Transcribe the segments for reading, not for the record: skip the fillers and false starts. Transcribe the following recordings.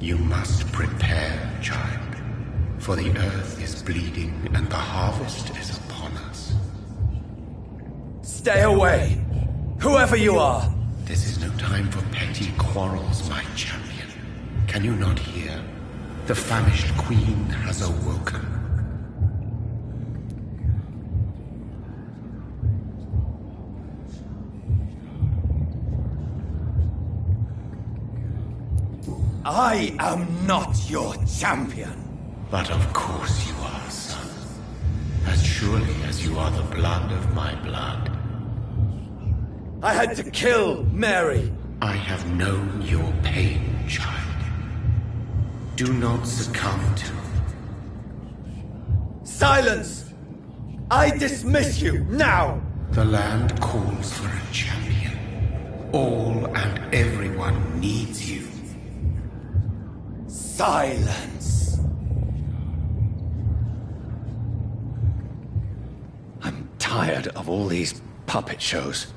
You must prepare, child, for the earth is bleeding and the harvest is upon us. Stay away, whoever you are! This is no time for petty quarrels, my champion. Can you not hear? The famished queen has awoken. I am not your champion. But of course you are, son. As surely as you are the blood of my blood. I had to kill Mary. I have known your pain, child. Do not succumb to... Silence! I dismiss you, now! The land calls for a champion. All and everyone needs you. Silence! I'm tired of all these puppet shows.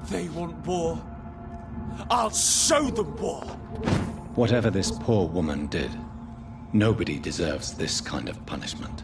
They want war. I'll show them war! Whatever this poor woman did, nobody deserves this kind of punishment.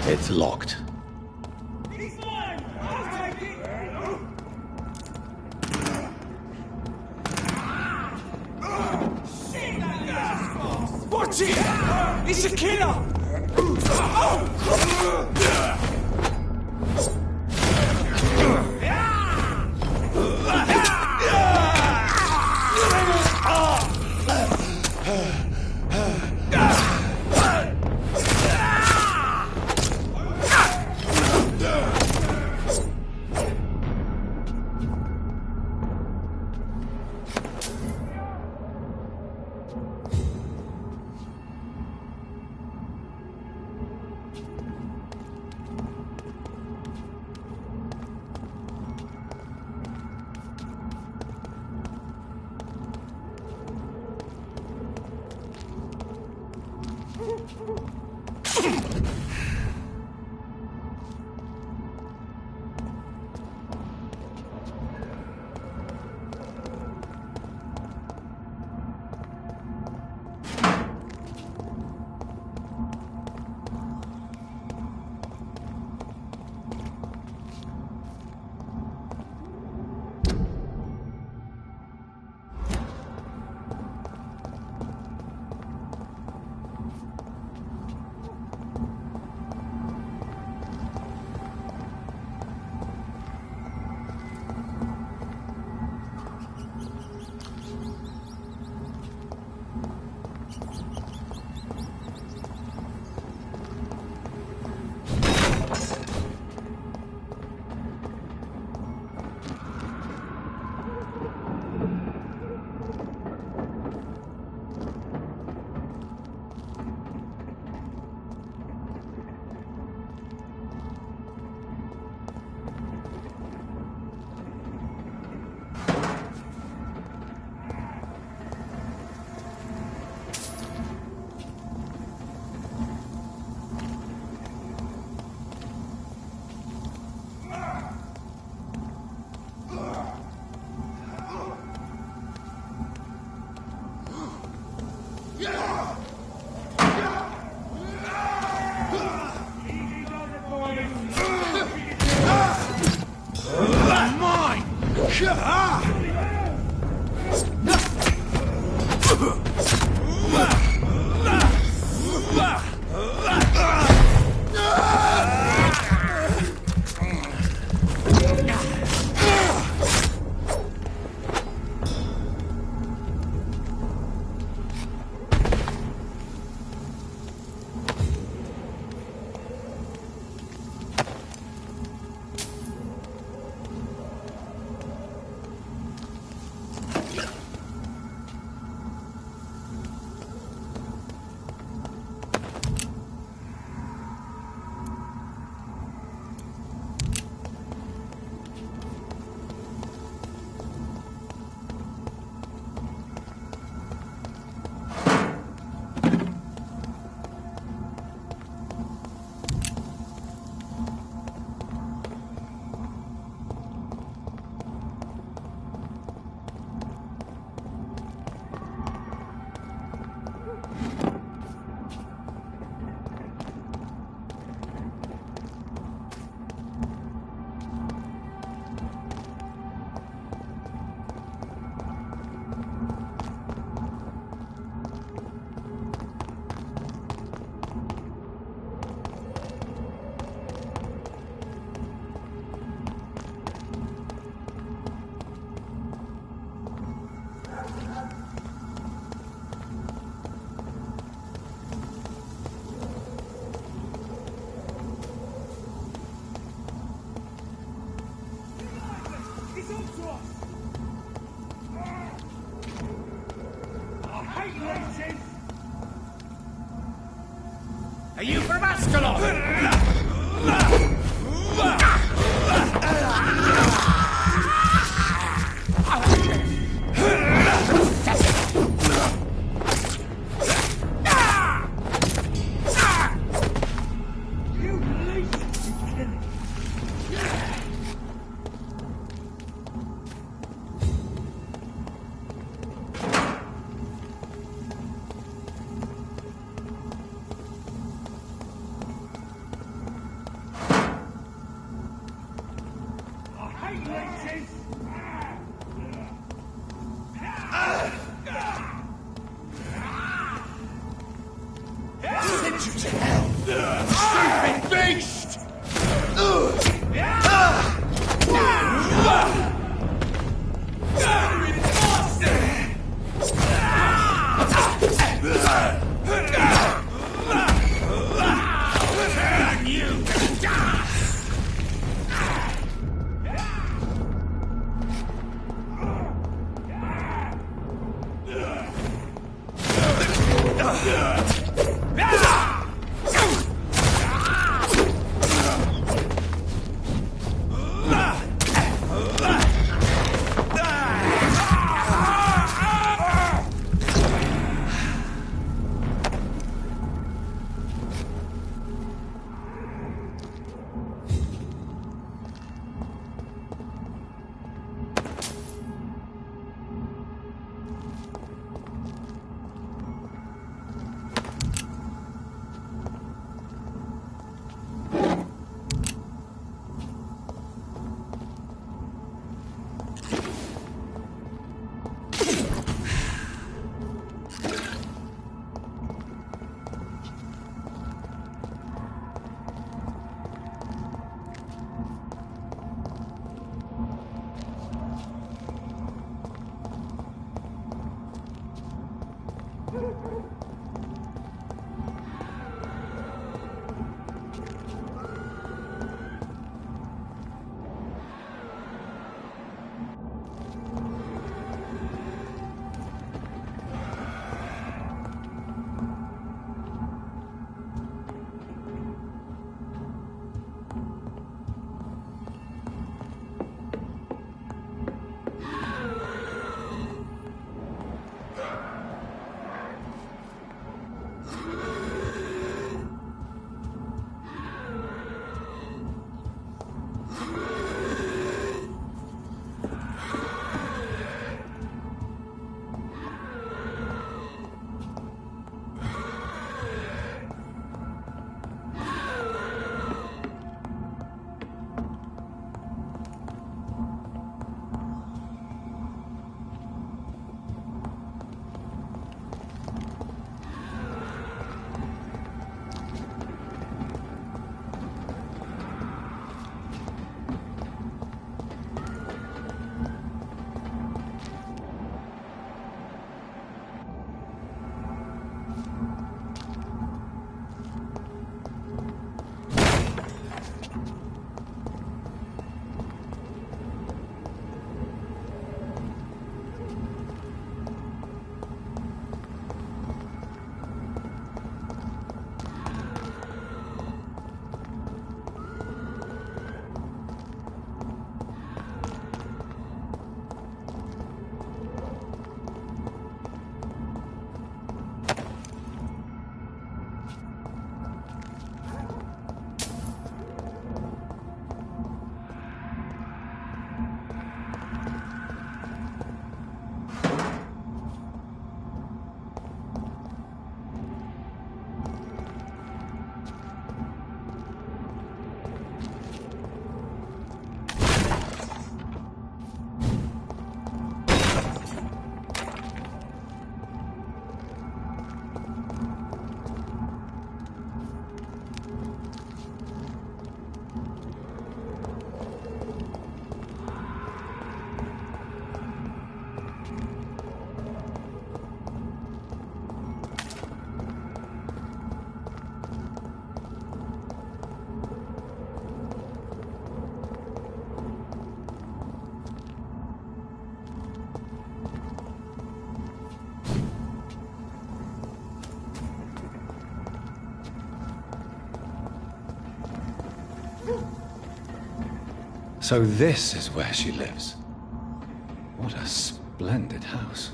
It's locked. Watch it! He's a killer! Are you from Ascalon? you to hell! Stupid beast! So this is where she lives. What a splendid house.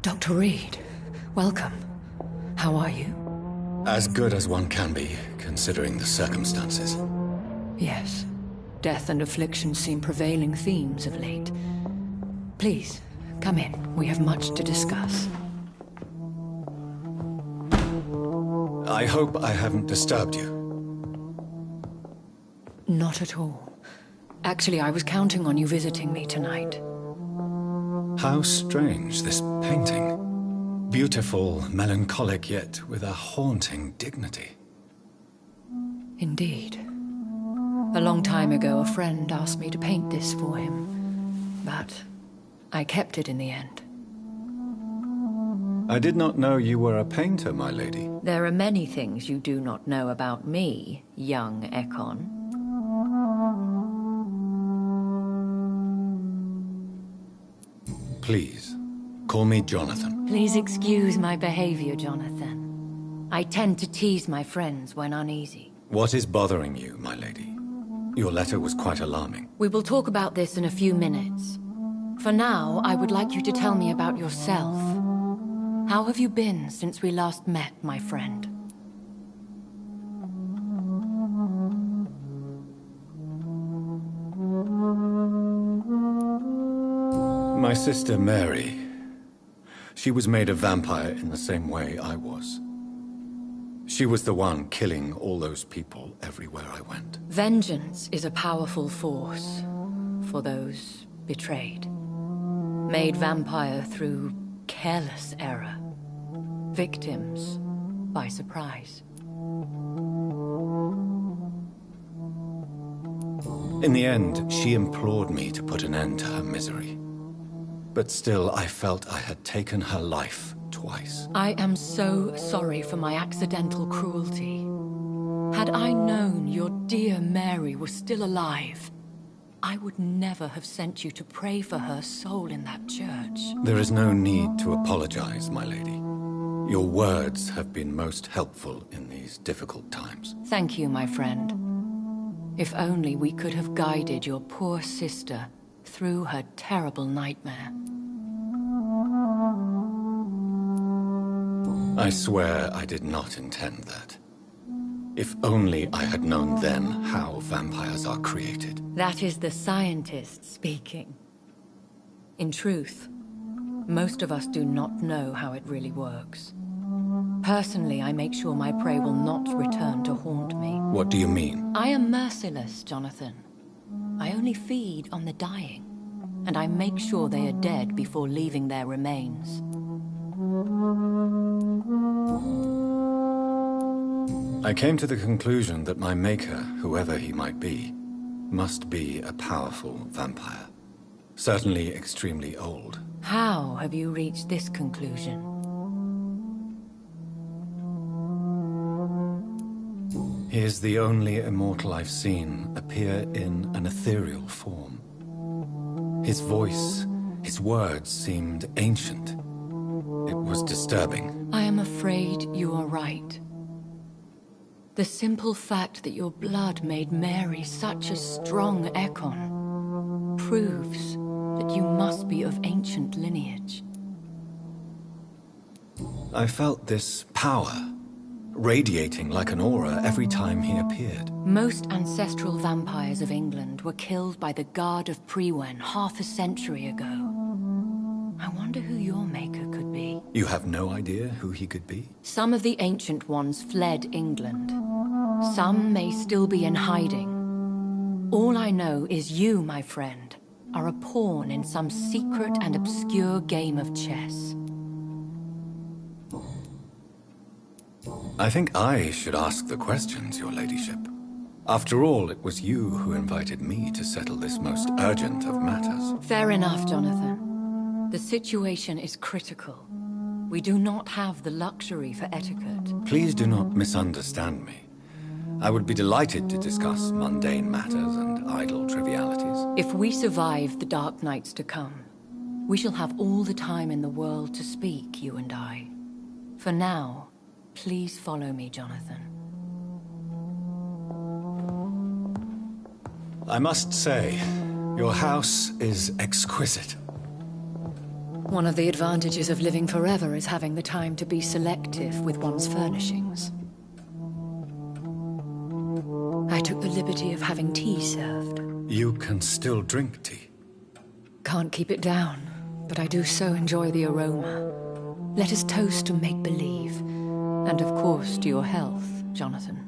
Dr. Reed, welcome. How are you? As good as one can be, considering the circumstances. Yes. Death and affliction seem prevailing themes of late. Please, come in. We have much to discuss. I hope I haven't disturbed you. Not at all. Actually, I was counting on you visiting me tonight. How strange, this painting. Beautiful, melancholic, yet with a haunting dignity. Indeed. A long time ago, a friend asked me to paint this for him, but I kept it in the end. I did not know you were a painter, my lady. There are many things you do not know about me, young Ekon. Please, call me Jonathan. Please excuse my behavior, Jonathan. I tend to tease my friends when uneasy. What is bothering you, my lady? Your letter was quite alarming. We will talk about this in a few minutes. For now, I would like you to tell me about yourself. How have you been since we last met, my friend? My sister Mary. She was made a vampire in the same way I was. She was the one killing all those people everywhere I went. Vengeance is a powerful force for those betrayed. Made vampire through careless error. Victims by surprise. In the end, she implored me to put an end to her misery. But still, I felt I had taken her life twice. I am so sorry for my accidental cruelty. Had I known your dear Mary was still alive, I would never have sent you to pray for her soul in that church. There is no need to apologize, my lady. Your words have been most helpful in these difficult times. Thank you, my friend. If only we could have guided your poor sister through her terrible nightmare. I swear I did not intend that. If only I had known then how vampires are created. That is the scientist speaking. In truth, most of us do not know how it really works. Personally, I make sure my prey will not return to haunt me. What do you mean? I am merciless, Jonathan. I only feed on the dying, and I make sure they are dead before leaving their remains. I came to the conclusion that my maker, whoever he might be, must be a powerful vampire. Certainly extremely old. How have you reached this conclusion? He is the only immortal I've seen appear in an ethereal form. His voice, his words seemed ancient. It was disturbing. I am afraid you are right. The simple fact that your blood made Mary such a strong Ekon proves that you must be of ancient lineage. I felt this power, radiating like an aura every time he appeared. Most ancestral vampires of England were killed by the Guard of Priwen half a century ago. I wonder who your maker could be. You have no idea who he could be? Some of the ancient ones fled England. Some may still be in hiding. All I know is you, my friend, are a pawn in some secret and obscure game of chess. I think I should ask the questions, your ladyship. After all, it was you who invited me to settle this most urgent of matters. Fair enough, Jonathan. The situation is critical. We do not have the luxury for etiquette. Please do not misunderstand me. I would be delighted to discuss mundane matters and idle trivialities. If we survive the dark nights to come, we shall have all the time in the world to speak, you and I. For now, please follow me, Jonathan. I must say, your house is exquisite. One of the advantages of living forever is having the time to be selective with one's furnishings. I took the liberty of having tea served. You can still drink tea. Can't keep it down, but I do so enjoy the aroma. Let us toast to make-believe. And of course, to your health, Jonathan.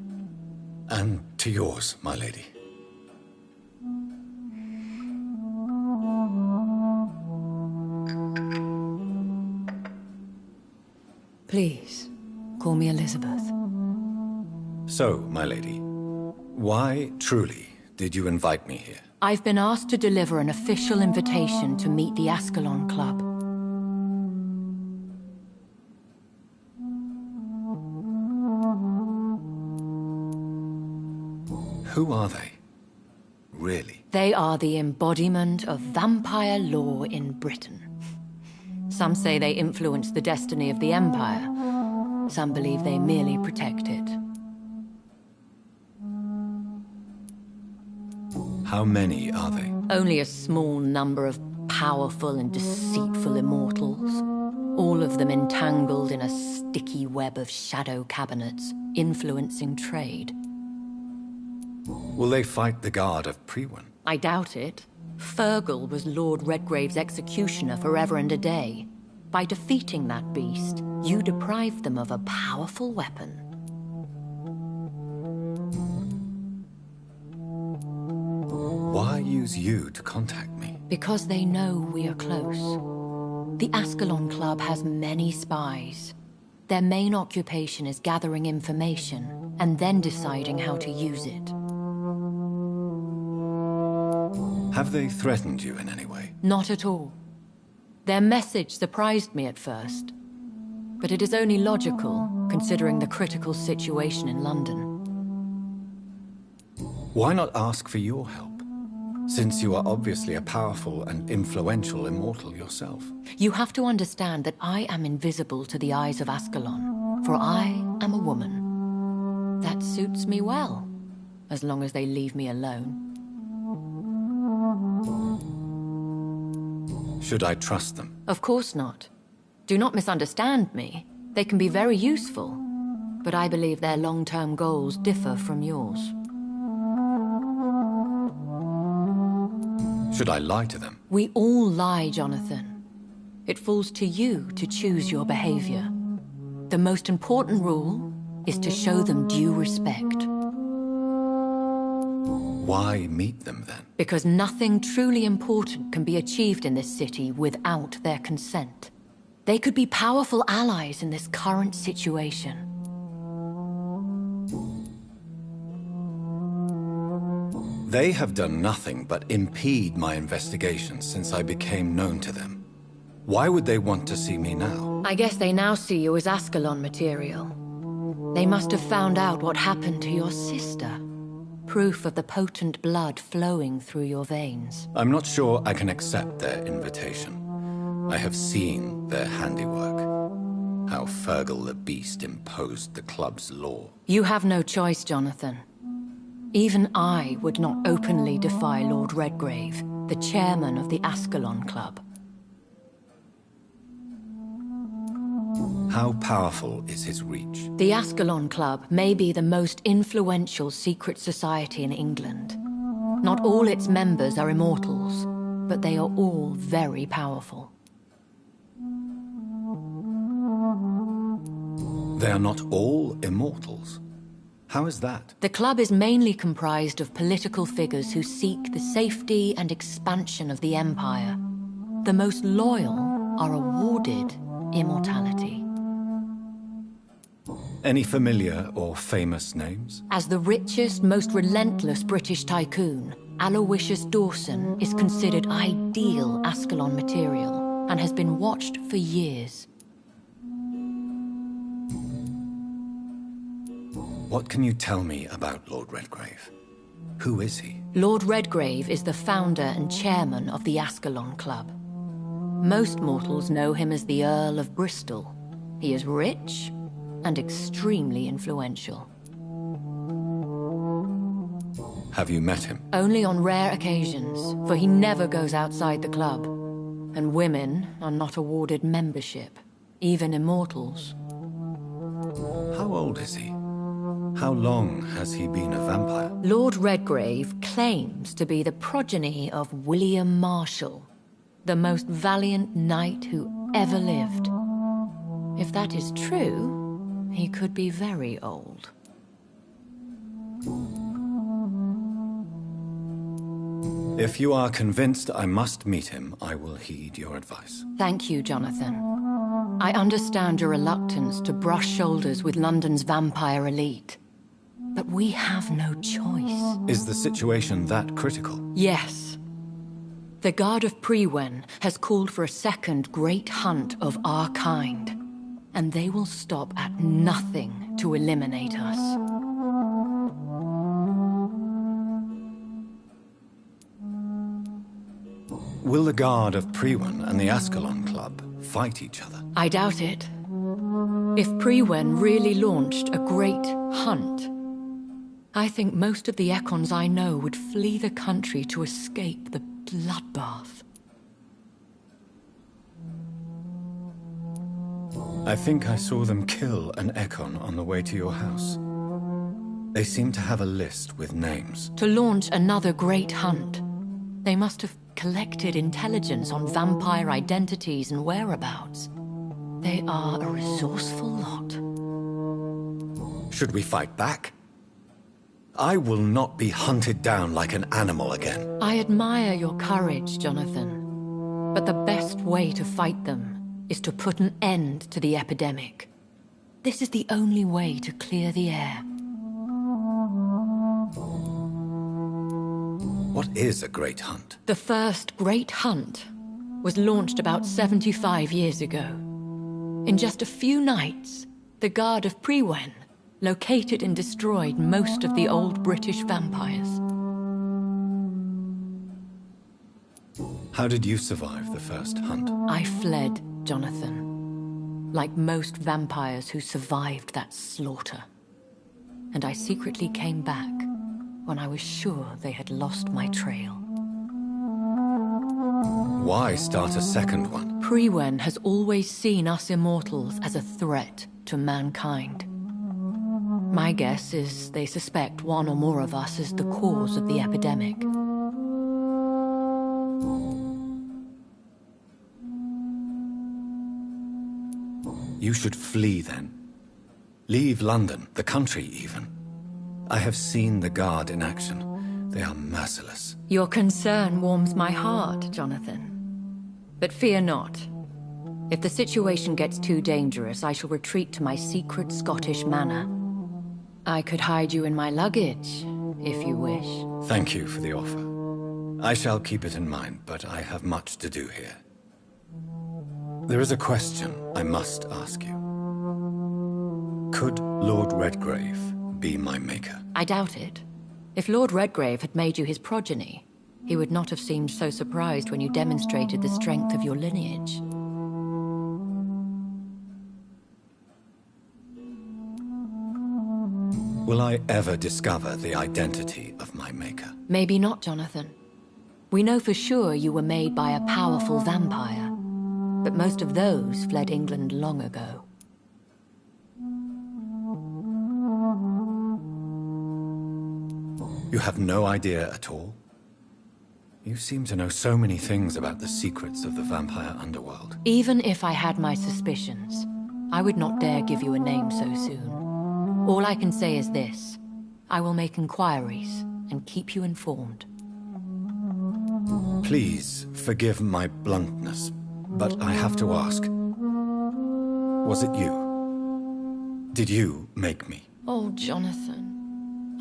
And to yours, my lady. Please, call me Elizabeth. So, my lady, why, truly, did you invite me here? I've been asked to deliver an official invitation to meet the Ascalon Club. Who are they? Really? They are the embodiment of vampire law in Britain. Some say they influence the destiny of the Empire. Some believe they merely protect it. How many are they? Only a small number of powerful and deceitful immortals. All of them entangled in a sticky web of shadow cabinets, influencing trade. Will they fight the guard of Priwen? I doubt it. Fergal was Lord Redgrave's executioner forever and a day. By defeating that beast, you deprived them of a powerful weapon. Why use you to contact me? Because they know we are close. The Ascalon Club has many spies. Their main occupation is gathering information, and then deciding how to use it. Have they threatened you in any way? Not at all. Their message surprised me at first. But it is only logical, considering the critical situation in London. Why not ask for your help? Since you are obviously a powerful and influential immortal yourself. You have to understand that I am invisible to the eyes of Ascalon, for I am a woman. That suits me well, as long as they leave me alone. Should I trust them? Of course not. Do not misunderstand me. They can be very useful, but I believe their long-term goals differ from yours. Should I lie to them? We all lie, Jonathan. It falls to you to choose your behavior. The most important rule is to show them due respect. Why meet them then? Because nothing truly important can be achieved in this city without their consent. They could be powerful allies in this current situation. They have done nothing but impede my investigations since I became known to them. Why would they want to see me now? I guess they now see you as Ascalon material. They must have found out what happened to your sister. Proof of the potent blood flowing through your veins. I'm not sure I can accept their invitation. I have seen their handiwork. How Fergal the Beast imposed the club's law. You have no choice, Jonathan. Even I would not openly defy Lord Redgrave, the chairman of the Ascalon Club. How powerful is his reach? The Ascalon Club may be the most influential secret society in England. Not all its members are immortals, but they are all very powerful. They are not all immortals. How is that? The club is mainly comprised of political figures who seek the safety and expansion of the Empire. The most loyal are awarded immortality. Any familiar or famous names? As the richest, most relentless British tycoon, Aloysius Dawson is considered ideal Ascalon material and has been watched for years. What can you tell me about Lord Redgrave? Who is he? Lord Redgrave is the founder and chairman of the Ascalon Club. Most mortals know him as the Earl of Bristol. He is rich and extremely influential. Have you met him? Only on rare occasions, for he never goes outside the club. And women are not awarded membership, even immortals. How old is he? How long has he been a vampire? Lord Redgrave claims to be the progeny of William Marshall, the most valiant knight who ever lived. If that is true, he could be very old. If you are convinced I must meet him, I will heed your advice. Thank you, Jonathan. I understand your reluctance to brush shoulders with London's vampire elite. But we have no choice. Is the situation that critical? Yes. The Guard of Prewen has called for a second great hunt of our kind. And they will stop at nothing to eliminate us. Will the Guard of Prewen and the Ascalon Club fight each other? I doubt it. If Prewen really launched a great hunt, I think most of the Ekons I know would flee the country to escape the bloodbath. I think I saw them kill an Ekon on the way to your house. They seem to have a list with names. To launch another great hunt, they must have collected intelligence on vampire identities and whereabouts. They are a resourceful lot. Should we fight back? I will not be hunted down like an animal again. I admire your courage, Jonathan. But the best way to fight them is to put an end to the epidemic. This is the only way to clear the air. What is a great hunt? The first great hunt was launched about 75 years ago. In just a few nights, the Guard of Prewen located and destroyed most of the old British vampires. How did you survive the first hunt? I fled, Jonathan, like most vampires who survived that slaughter. And I secretly came back when I was sure they had lost my trail. Why start a second one? Prewen has always seen us immortals as a threat to mankind. My guess is they suspect one or more of us as the cause of the epidemic. You should flee then. Leave London, the country even. I have seen the Guard in action. They are merciless. Your concern warms my heart, Jonathan. But fear not. If the situation gets too dangerous, I shall retreat to my secret Scottish manor. I could hide you in my luggage, if you wish. Thank you for the offer. I shall keep it in mind, but I have much to do here. There is a question I must ask you. Could Lord Redgrave be my maker? I doubt it. If Lord Redgrave had made you his progeny, he would not have seemed so surprised when you demonstrated the strength of your lineage. Will I ever discover the identity of my maker? Maybe not, Jonathan. We know for sure you were made by a powerful vampire, but most of those fled England long ago. You have no idea at all? You seem to know so many things about the secrets of the vampire underworld. Even if I had my suspicions, I would not dare give you a name so soon. All I can say is this. I will make inquiries and keep you informed. Please forgive my bluntness, but I have to ask. Was it you? Did you make me? Oh, Jonathan.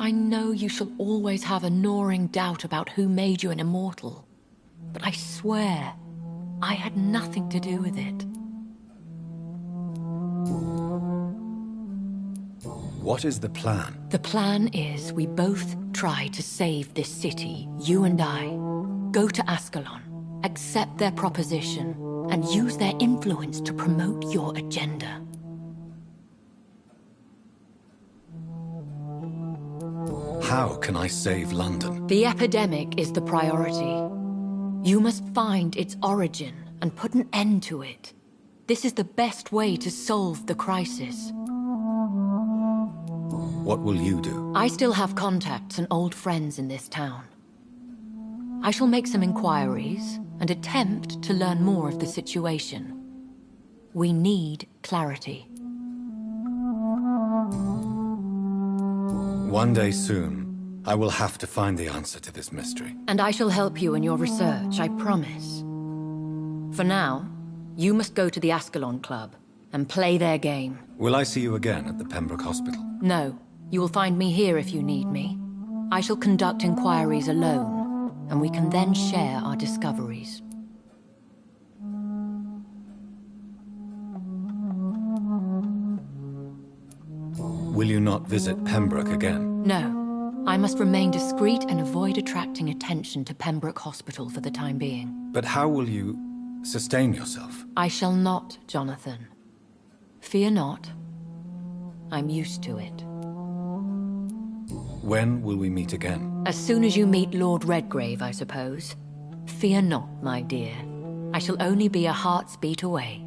I know you shall always have a gnawing doubt about who made you an immortal. But I swear, I had nothing to do with it. What is the plan? The plan is we both try to save this city, you and I. Go to Ascalon, accept their proposition, and use their influence to promote your agenda. How can I save London? The epidemic is the priority. You must find its origin and put an end to it. This is the best way to solve the crisis. What will you do? I still have contacts and old friends in this town. I shall make some inquiries and attempt to learn more of the situation. We need clarity. One day soon, I will have to find the answer to this mystery. And I shall help you in your research, I promise. For now, you must go to the Ascalon Club and play their game. Will I see you again at the Pembroke Hospital? No, you will find me here if you need me. I shall conduct inquiries alone, and we can then share our discoveries. Will you not visit Pembroke again? No. I must remain discreet and avoid attracting attention to Pembroke Hospital for the time being. But how will you sustain yourself? I shall not, Jonathan. Fear not. I'm used to it. When will we meet again? As soon as you meet Lord Redgrave, I suppose. Fear not, my dear. I shall only be a heart's beat away.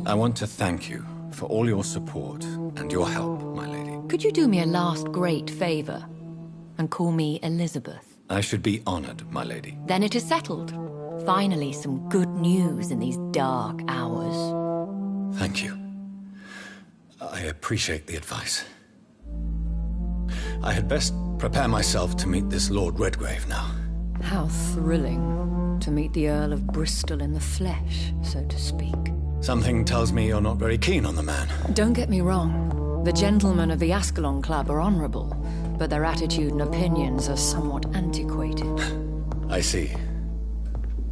I want to thank you for all your support and your help, my lady. Could you do me a last great favor and call me Elizabeth? I should be honored, my lady. Then it is settled. Finally, some good news in these dark hours. Thank you. I appreciate the advice. I had best prepare myself to meet this Lord Redgrave now. How thrilling to meet the Earl of Bristol in the flesh, so to speak. Something tells me you're not very keen on the man. Don't get me wrong. The gentlemen of the Ascalon Club are honorable, but their attitude and opinions are somewhat antiquated. I see.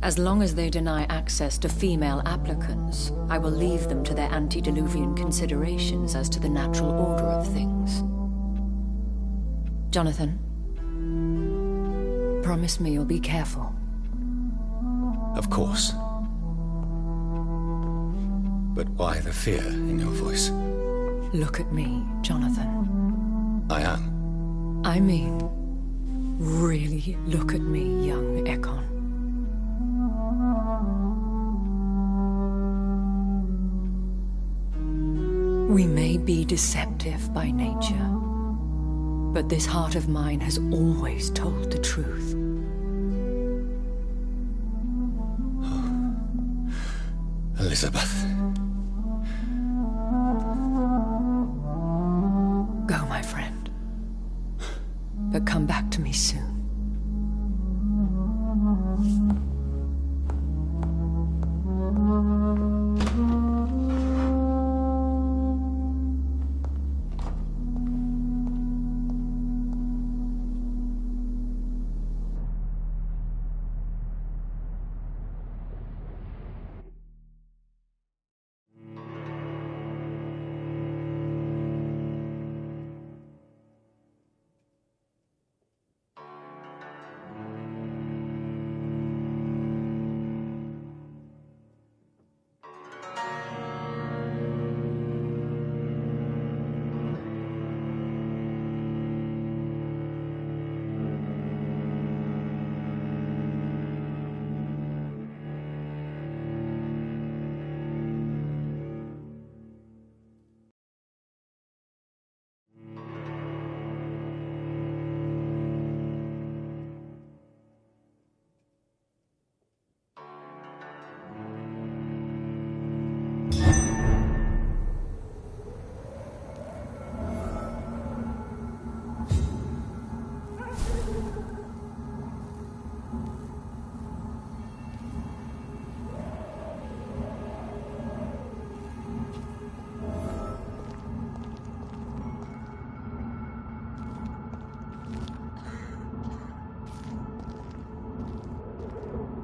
As long as they deny access to female applicants, I will leave them to their antediluvian considerations as to the natural order of things. Jonathan, promise me you'll be careful. Of course. But why the fear in your voice? Look at me, Jonathan. I am. I mean, really look at me, young Ekon. We may be deceptive by nature, but this heart of mine has always told the truth. Elizabeth. Go, my friend. But come back to me soon.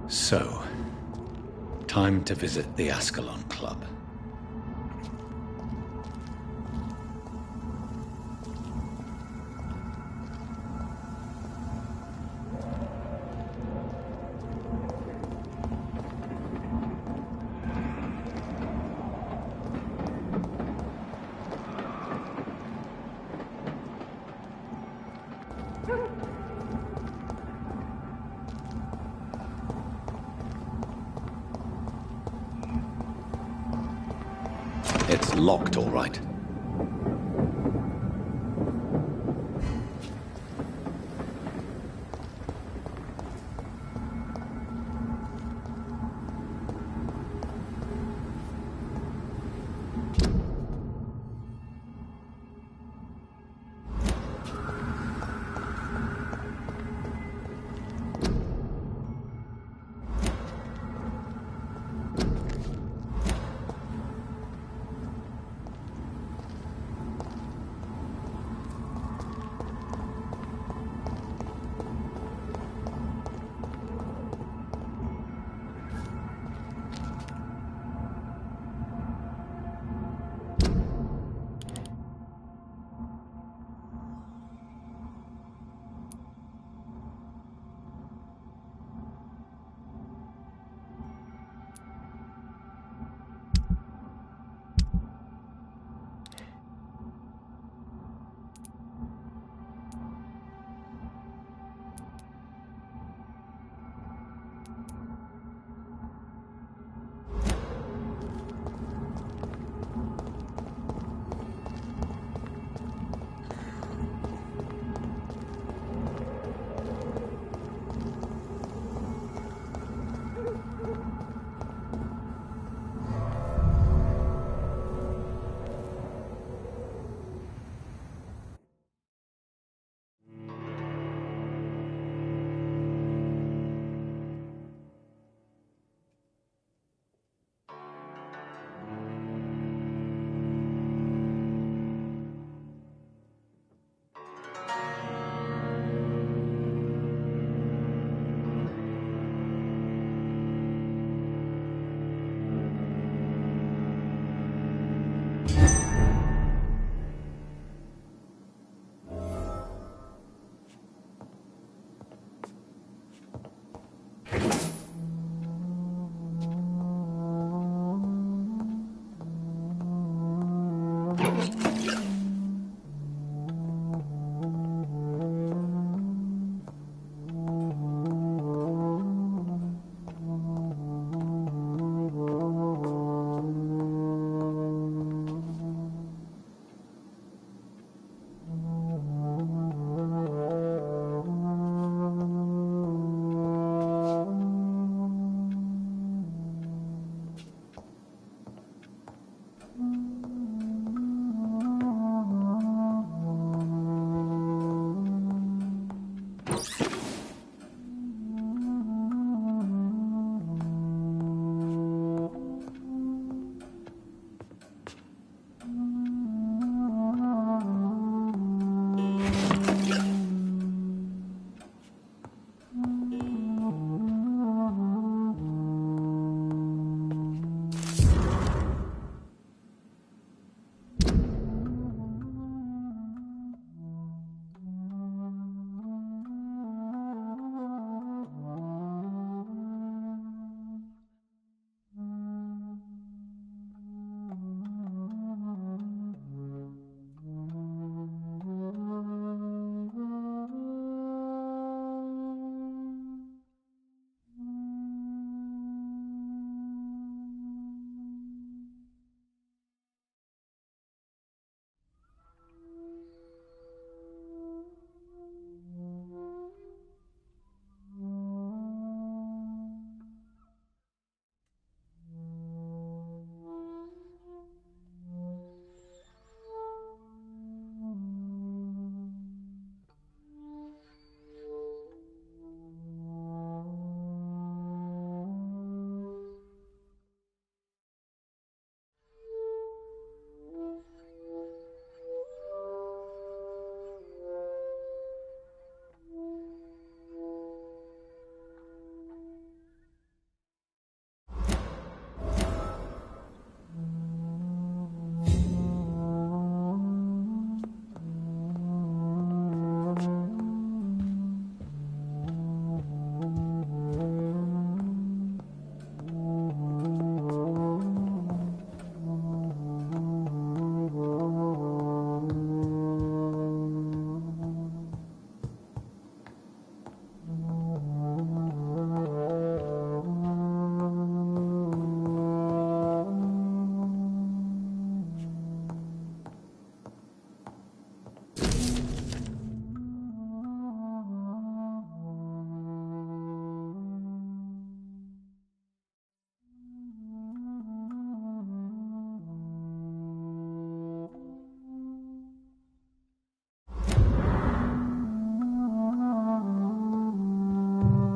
So, time to visit the Ascalon Club. locked, all right.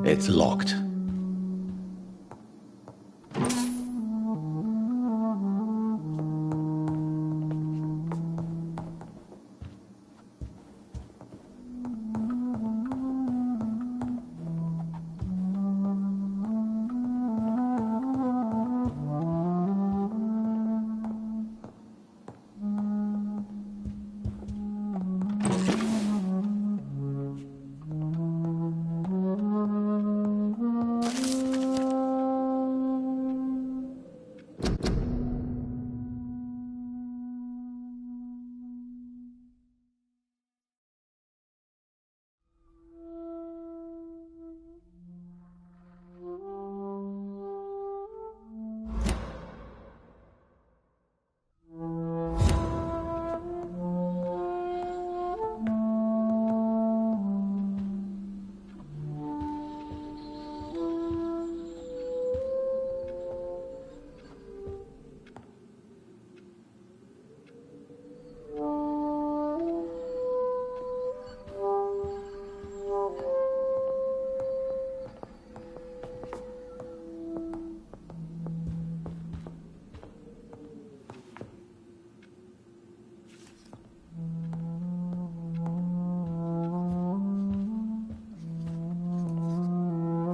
It's locked.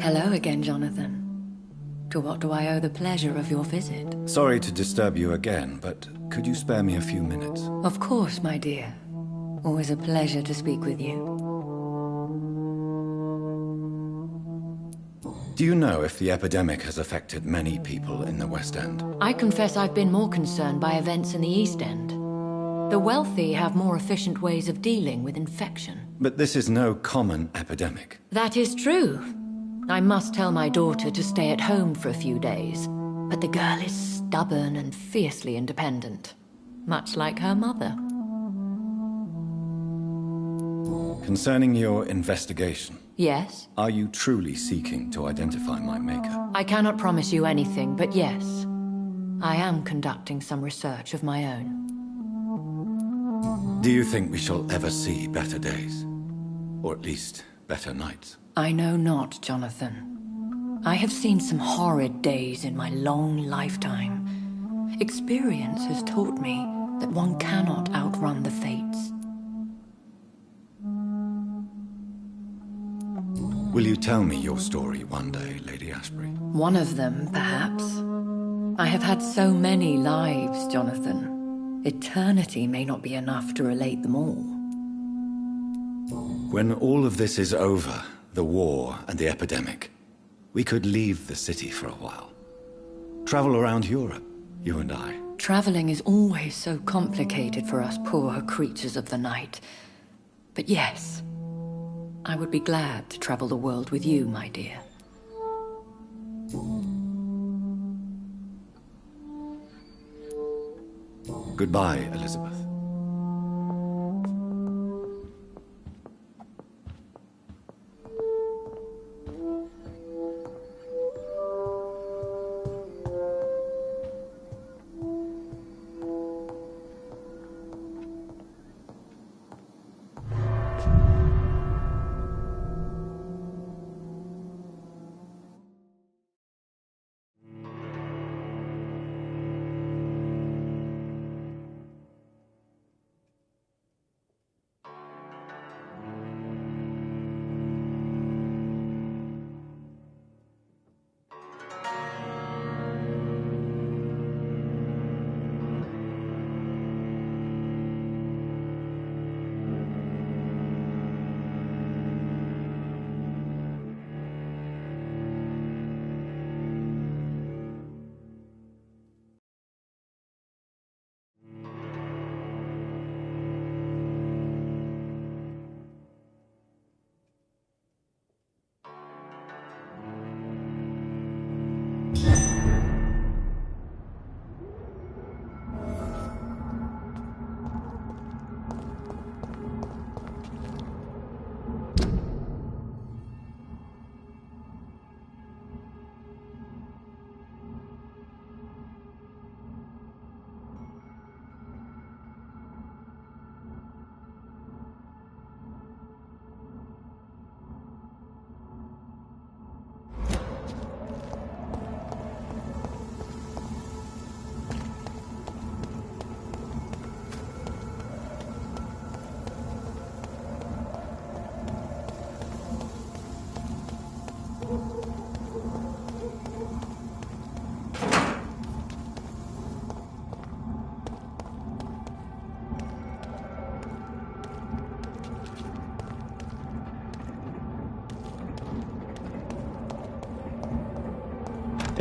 Hello again, Jonathan. To what do I owe the pleasure of your visit? Sorry to disturb you again, but could you spare me a few minutes? Of course, my dear. Always a pleasure to speak with you. Do you know if the epidemic has affected many people in the West End? I confess I've been more concerned by events in the East End. The wealthy have more efficient ways of dealing with infection. But this is no common epidemic. That is true. I must tell my daughter to stay at home for a few days, but the girl is stubborn and fiercely independent, much like her mother. Concerning your investigation, Yes? are you truly seeking to identify my maker? I cannot promise you anything, but yes, I am conducting some research of my own. Do you think we shall ever see better days? Or at least, better nights? I know not, Jonathan. I have seen some horrid days in my long lifetime. Experience has taught me that one cannot outrun the fates. Will you tell me your story one day, Lady Ashbury? One of them, perhaps. I have had so many lives, Jonathan. Eternity may not be enough to relate them all. When all of this is over, the war and the epidemic, we could leave the city for a while. Travel around Europe, you and I. Traveling is always so complicated for us poor creatures of the night. But yes, I would be glad to travel the world with you, my dear. Goodbye, Elizabeth.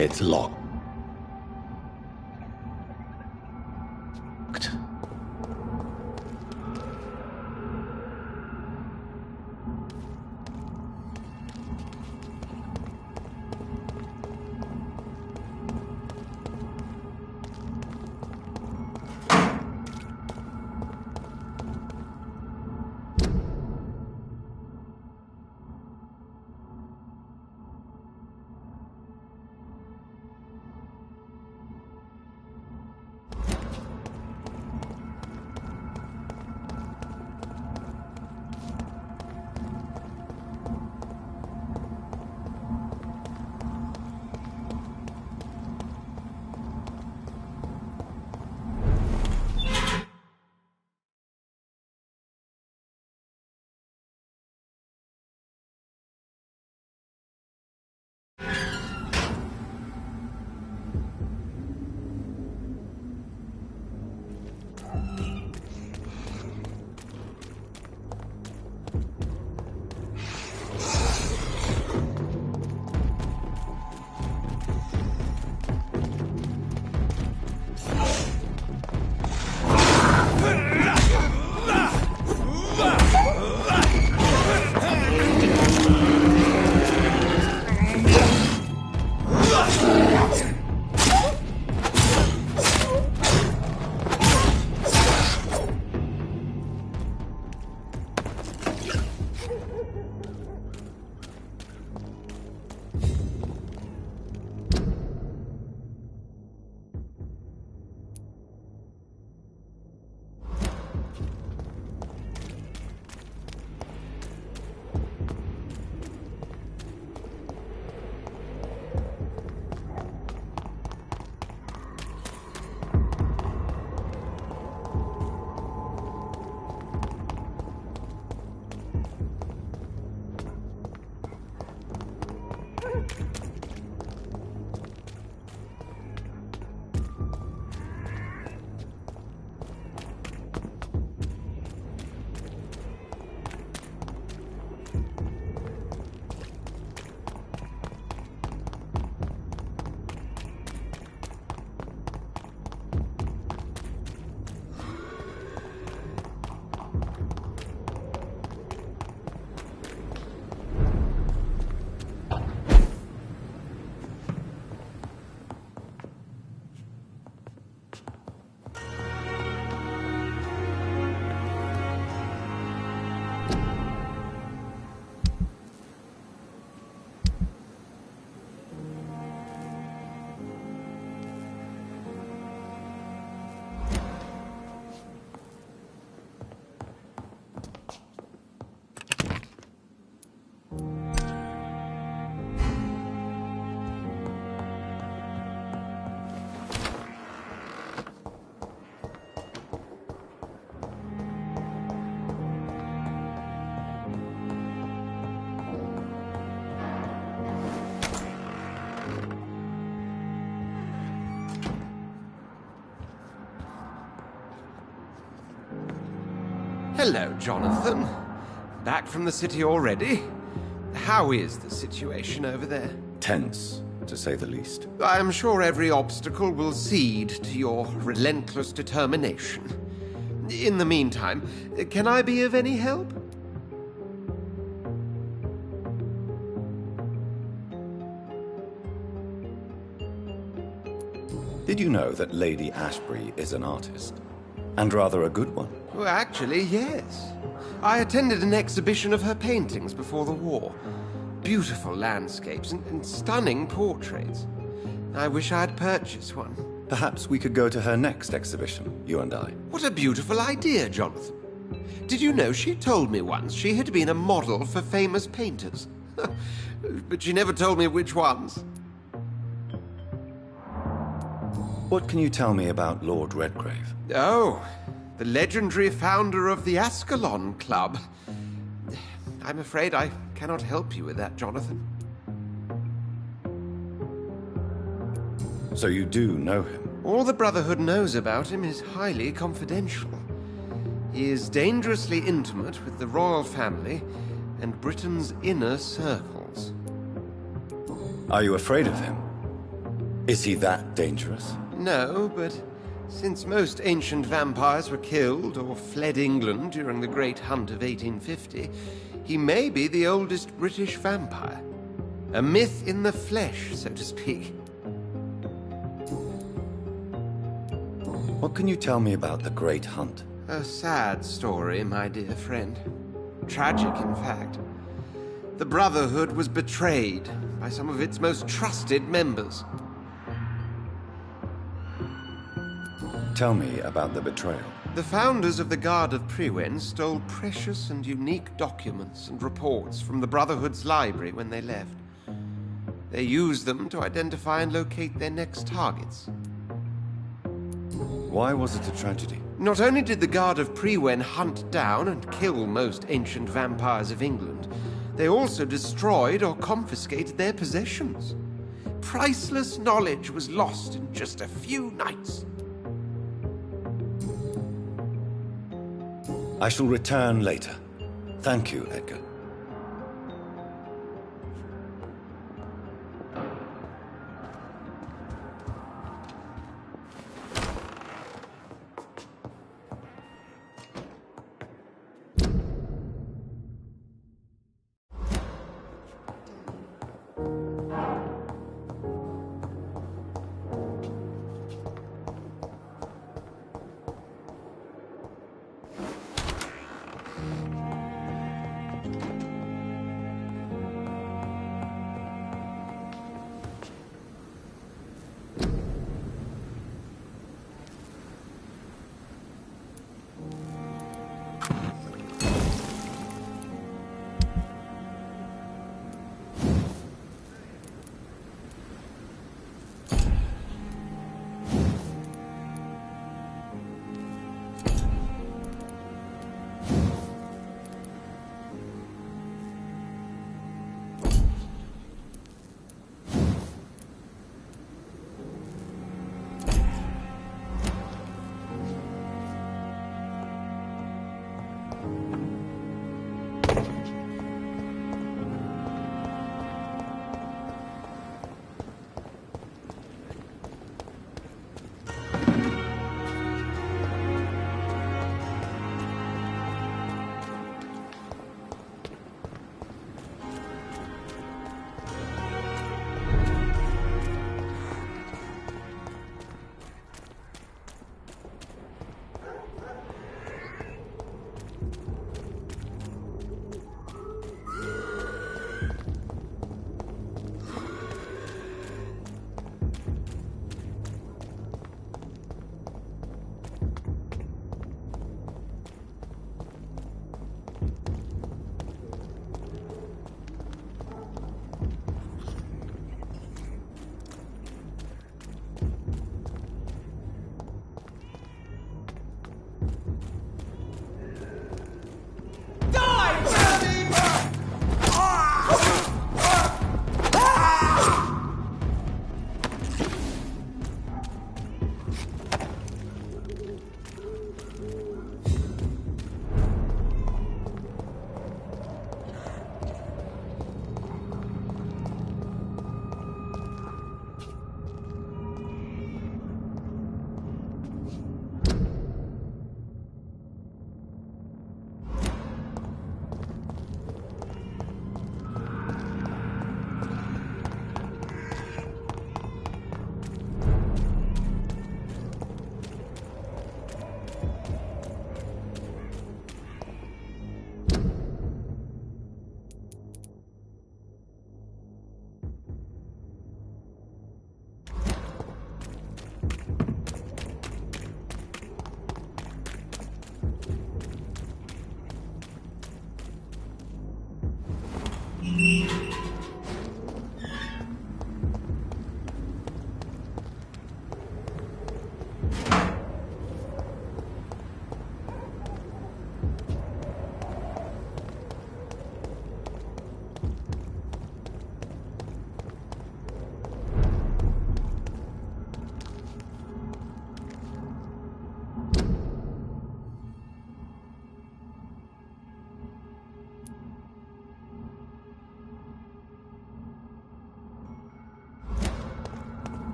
It's locked. Hello, Jonathan. Back from the city already? How is the situation over there? Tense, to say the least. I'm sure every obstacle will cede to your relentless determination. In the meantime, can I be of any help? Did you know that Lady Ashbury is an artist? And rather a good one. Well, actually, yes. I attended an exhibition of her paintings before the war. Beautiful landscapes and stunning portraits. I wish I'd purchased one. Perhaps we could go to her next exhibition, you and I. What a beautiful idea, Jonathan. Did you know she told me once she had been a model for famous painters? But she never told me which ones. What can you tell me about Lord Redgrave? Oh, the legendary founder of the Ascalon Club. I'm afraid I cannot help you with that, Jonathan. So you do know him? All the Brotherhood knows about him is highly confidential. He is dangerously intimate with the royal family and Britain's inner circles. Are you afraid of him? Is he that dangerous? No, but since most ancient vampires were killed or fled England during the Great Hunt of 1850, he may be the oldest British vampire. A myth in the flesh, so to speak. What can you tell me about the Great Hunt? A sad story, my dear friend. Tragic, in fact. The Brotherhood was betrayed by some of its most trusted members. Tell me about the betrayal. The founders of the Guard of Priwen stole precious and unique documents and reports from the Brotherhood's library when they left. They used them to identify and locate their next targets. Why was it a tragedy? Not only did the Guard of Priwen hunt down and kill most ancient vampires of England, they also destroyed or confiscated their possessions. Priceless knowledge was lost in just a few nights. I shall return later. Thank you, Edgar.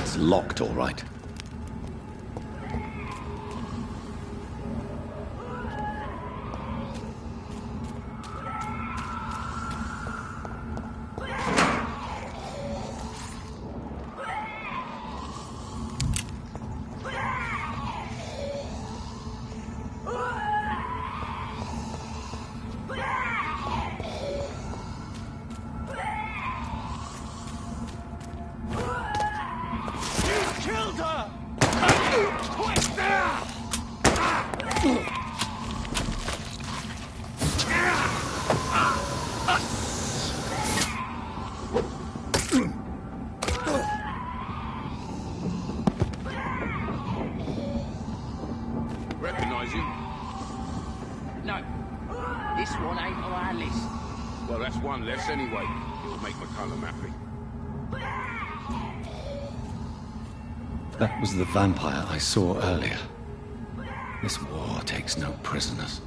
It's locked, all right. Recognize you? No. This one ain't on our list. Well, that's one less anyway. It'll make McCullum happy. That was the vampire I saw earlier. This war takes no prisoners.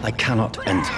I cannot enter.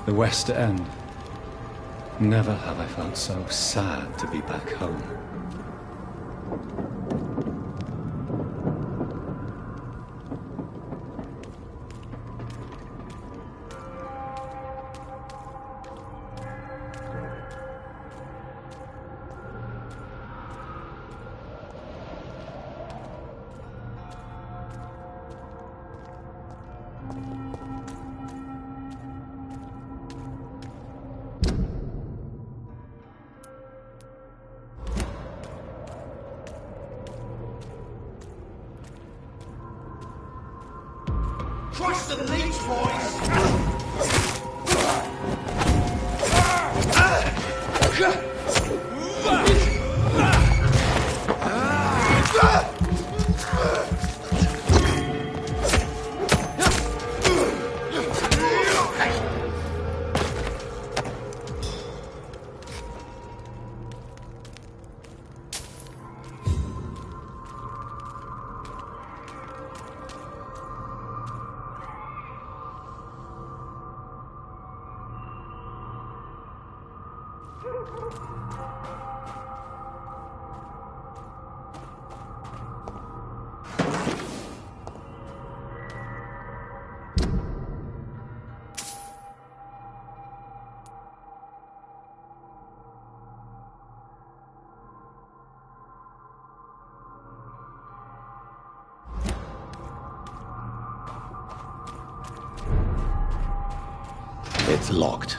The West End. Never have I felt so sad to be back home. Trust the leech, boys! It's locked.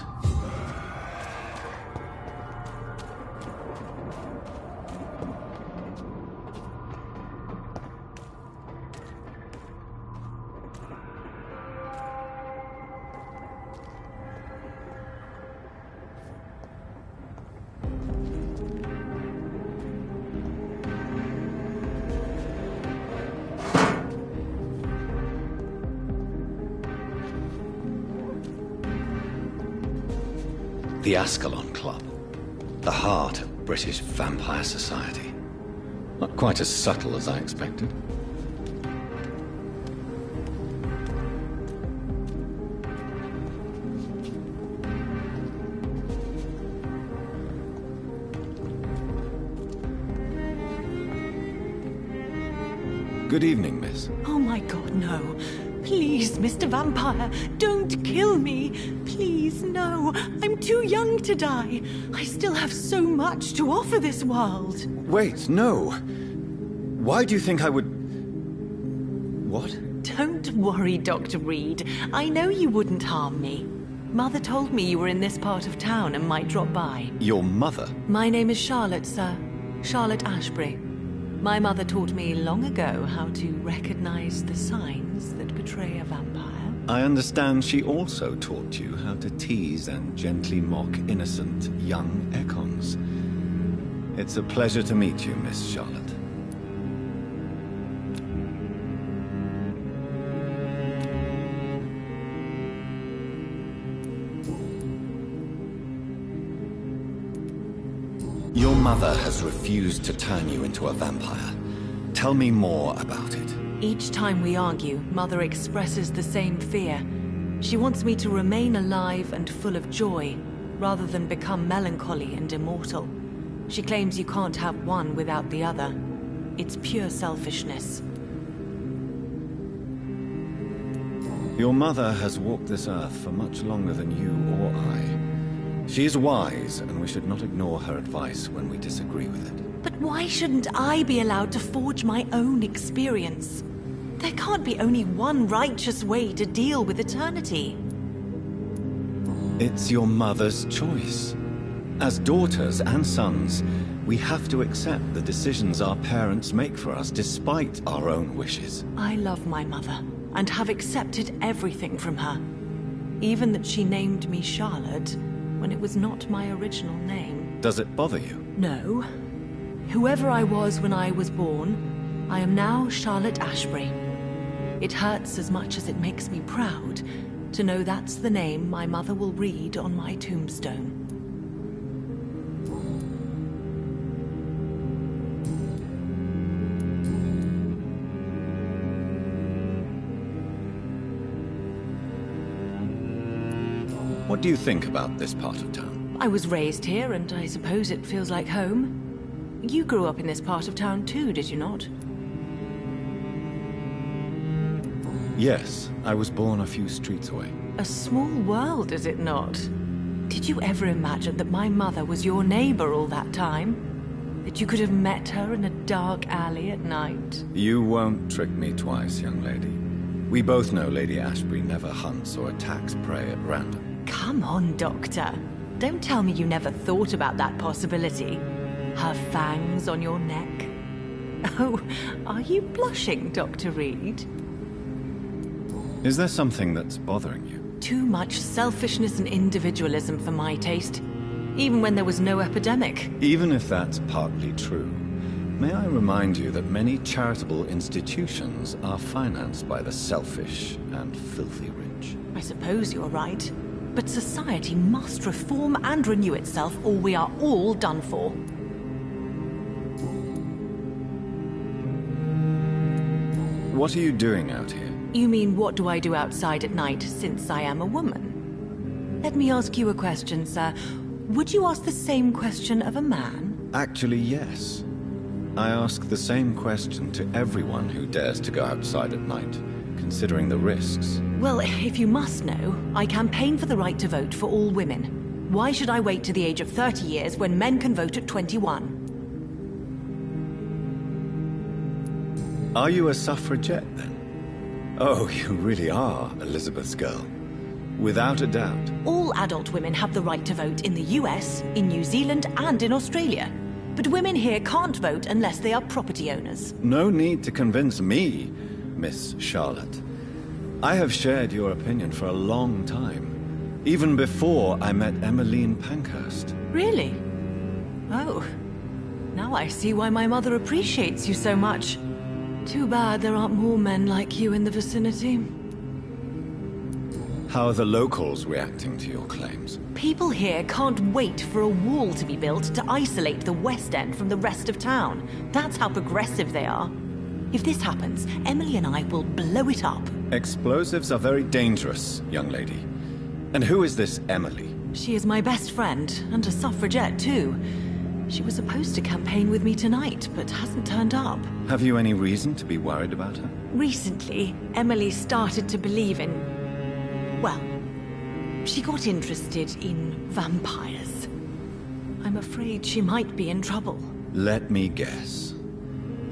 The Ascalon Club. The heart of British vampire society. Not quite as subtle as I expected. Good evening, miss. Oh my god, no. Please, Mr. Vampire, don't kill me. Please, no. I'm too young to die. I still have so much to offer this world. Wait, no. Why do you think I would... What? Don't worry, Dr. Reed. I know you wouldn't harm me. Mother told me you were in this part of town and might drop by. Your mother? My name is Charlotte, sir. Charlotte Ashbury. My mother taught me long ago how to recognize the signs that betray a vampire. I understand she also taught you how to tease and gently mock innocent young Ekons. It's a pleasure to meet you, Miss Charlotte. Your mother has refused to turn you into a vampire. Tell me more about it. Each time we argue, Mother expresses the same fear. She wants me to remain alive and full of joy, rather than become melancholy and immortal. She claims you can't have one without the other. It's pure selfishness. Your mother has walked this earth for much longer than you or I. She is wise, and we should not ignore her advice when we disagree with it. But why shouldn't I be allowed to forge my own experience? There can't be only one righteous way to deal with eternity. It's your mother's choice. As daughters and sons, we have to accept the decisions our parents make for us despite our own wishes. I love my mother, and have accepted everything from her. Even that she named me Charlotte, when it was not my original name. Does it bother you? No. Whoever I was when I was born, I am now Charlotte Ashbury. It hurts as much as it makes me proud to know that's the name my mother will read on my tombstone. What do you think about this part of town? I was raised here, and I suppose it feels like home. You grew up in this part of town too, did you not? Yes, I was born a few streets away. A small world, is it not? Did you ever imagine that my mother was your neighbor all that time? That you could have met her in a dark alley at night? You won't trick me twice, young lady. We both know Lady Ashbury never hunts or attacks prey at random. Come on, Doctor. Don't tell me you never thought about that possibility. Her fangs on your neck. Oh, are you blushing, Dr. Reed? Is there something that's bothering you? Too much selfishness and individualism for my taste. Even when there was no epidemic. Even if that's partly true, may I remind you that many charitable institutions are financed by the selfish and filthy rich. I suppose you're right. But society must reform and renew itself, or we are all done for. What are you doing out here? You mean, what do I do outside at night, since I am a woman? Let me ask you a question, sir. Would you ask the same question of a man? Actually, yes. I ask the same question to everyone who dares to go outside at night, considering the risks. Well, if you must know, I campaign for the right to vote for all women. Why should I wait to the age of 30 years when men can vote at 21? Are you a suffragette, then? Oh, you really are Elizabeth's girl. Without a doubt. All adult women have the right to vote in the US, in New Zealand, and in Australia. But women here can't vote unless they are property owners. No need to convince me, Miss Charlotte. I have shared your opinion for a long time, even before I met Emmeline Pankhurst. Really? Oh. Now I see why my mother appreciates you so much. Too bad there aren't more men like you in the vicinity. How are the locals reacting to your claims? People here can't wait for a wall to be built to isolate the West End from the rest of town. That's how progressive they are. If this happens, Emily and I will blow it up. Explosives are very dangerous, young lady. And who is this Emily? She is my best friend, and a suffragette too. She was supposed to campaign with me tonight, but hasn't turned up. Have you any reason to be worried about her? Recently, Emily started to believe in... well, she got interested in vampires. I'm afraid she might be in trouble. Let me guess.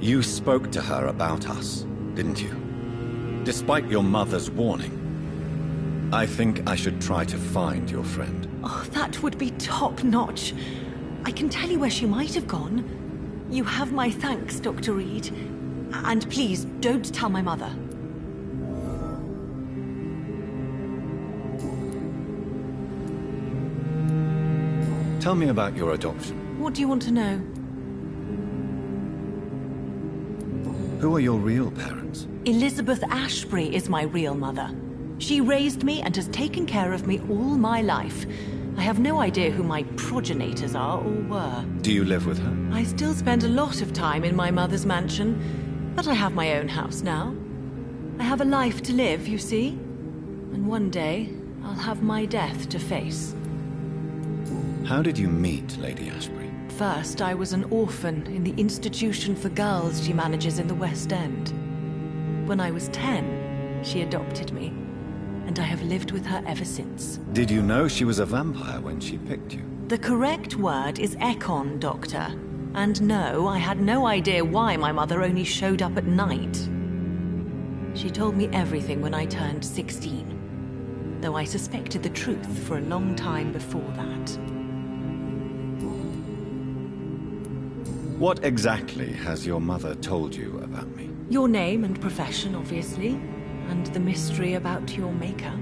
You spoke to her about us, didn't you? Despite your mother's warning. I think I should try to find your friend. Oh, that would be top-notch. I can tell you where she might have gone. You have my thanks, Dr. Reed. And please, don't tell my mother. Tell me about your adoption. What do you want to know? Who are your real parents? Elizabeth Ashbury is my real mother. She raised me and has taken care of me all my life. I have no idea who my progenitors are or were. Do you live with her? I still spend a lot of time in my mother's mansion, but I have my own house now. I have a life to live, you see? And one day, I'll have my death to face. How did you meet Lady Ashbury? First, I was an orphan in the institution for girls she manages in the West End. When I was 10, she adopted me, and I have lived with her ever since. Did you know she was a vampire when she picked you? The correct word is Ekon, Doctor. And no, I had no idea why my mother only showed up at night. She told me everything when I turned 16, though I suspected the truth for a long time before that. What exactly has your mother told you about me? Your name and profession, obviously, and the mystery about your maker.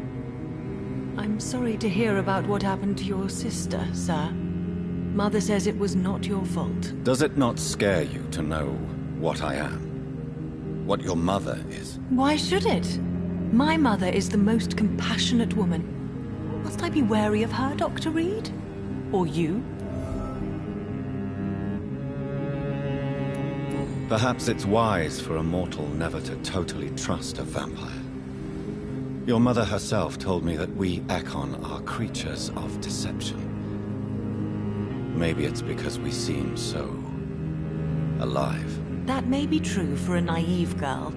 I'm sorry to hear about what happened to your sister, sir. Mother says it was not your fault. Does it not scare you to know what I am? What your mother is? Why should it? My mother is the most compassionate woman. Must I be wary of her, Dr. Reed? Or you? Perhaps it's wise for a mortal never to totally trust a vampire. Your mother herself told me that we Ekon are creatures of deception. Maybe it's because we seem so... alive. That may be true for a naive girl,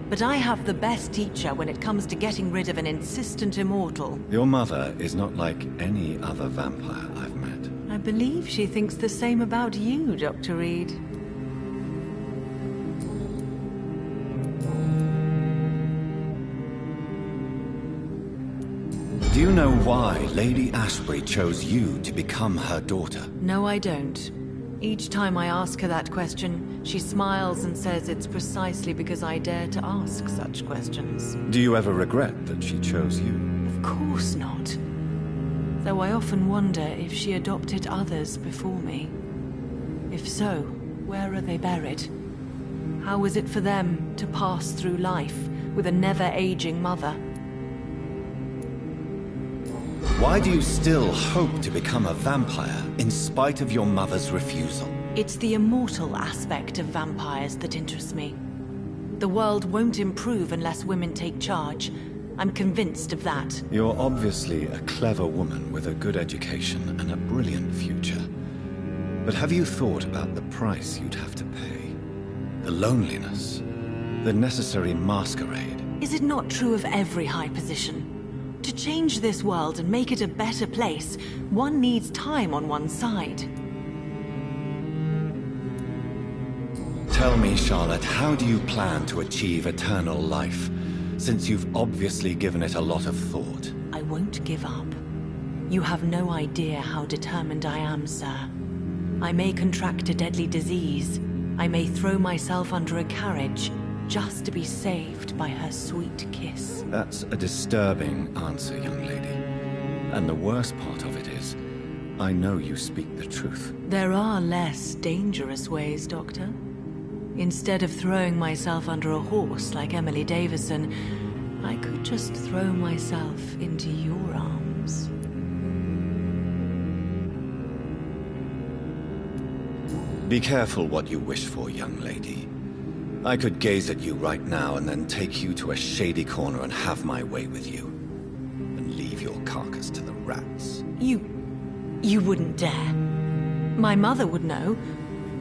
but I have the best teacher when it comes to getting rid of an insistent immortal. Your mother is not like any other vampire I've met. I believe she thinks the same about you, Dr. Reed. Do you know why Lady Ashbury chose you to become her daughter? No, I don't. Each time I ask her that question, she smiles and says it's precisely because I dare to ask such questions. Do you ever regret that she chose you? Of course not. Though I often wonder if she adopted others before me. If so, where are they buried? How is it for them to pass through life with a never-aging mother? Why do you still hope to become a vampire in spite of your mother's refusal? It's the immortal aspect of vampires that interests me. The world won't improve unless women take charge. I'm convinced of that. You're obviously a clever woman with a good education and a brilliant future. But have you thought about the price you'd have to pay? The loneliness, the necessary masquerade. Is it not true of every high position? To change this world and make it a better place, one needs time on one's side. Tell me, Charlotte, how do you plan to achieve eternal life, since you've obviously given it a lot of thought? I won't give up. You have no idea how determined I am, sir. I may contract a deadly disease. I may throw myself under a carriage, just to be saved by her sweet kiss. That's a disturbing answer, young lady. And the worst part of it is, I know you speak the truth. There are less dangerous ways, Doctor. Instead of throwing myself under a horse like Emily Davison, I could just throw myself into your arms. Be careful what you wish for, young lady. I could gaze at you right now and then take you to a shady corner and have my way with you. And leave your carcass to the rats. You wouldn't dare. My mother would know.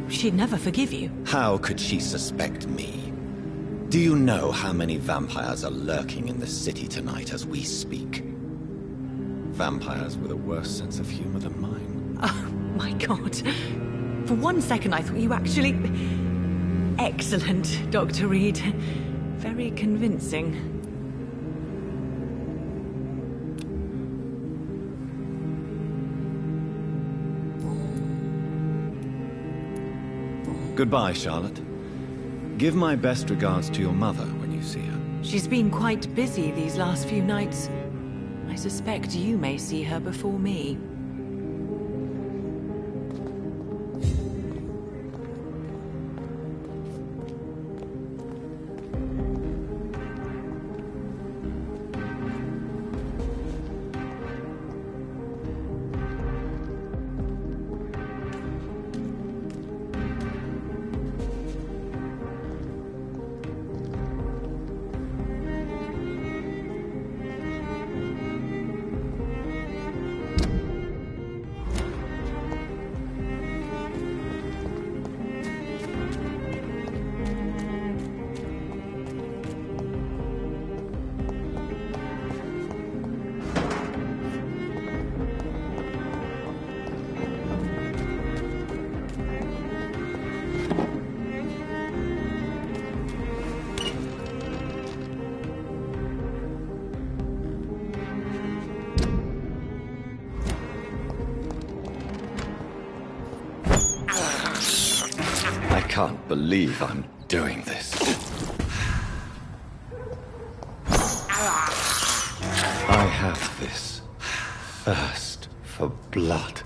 She'd never forgive you. How could she suspect me? Do you know how many vampires are lurking in the city tonight as we speak? Vampires with a worse sense of humor than mine. Oh, my God. For one second, I thought you actually... Excellent, Dr. Reed. Very convincing. Goodbye, Charlotte. Give my best regards to your mother when you see her. She's been quite busy these last few nights. I suspect you may see her before me. I can't believe I'm doing this. I have this thirst for blood.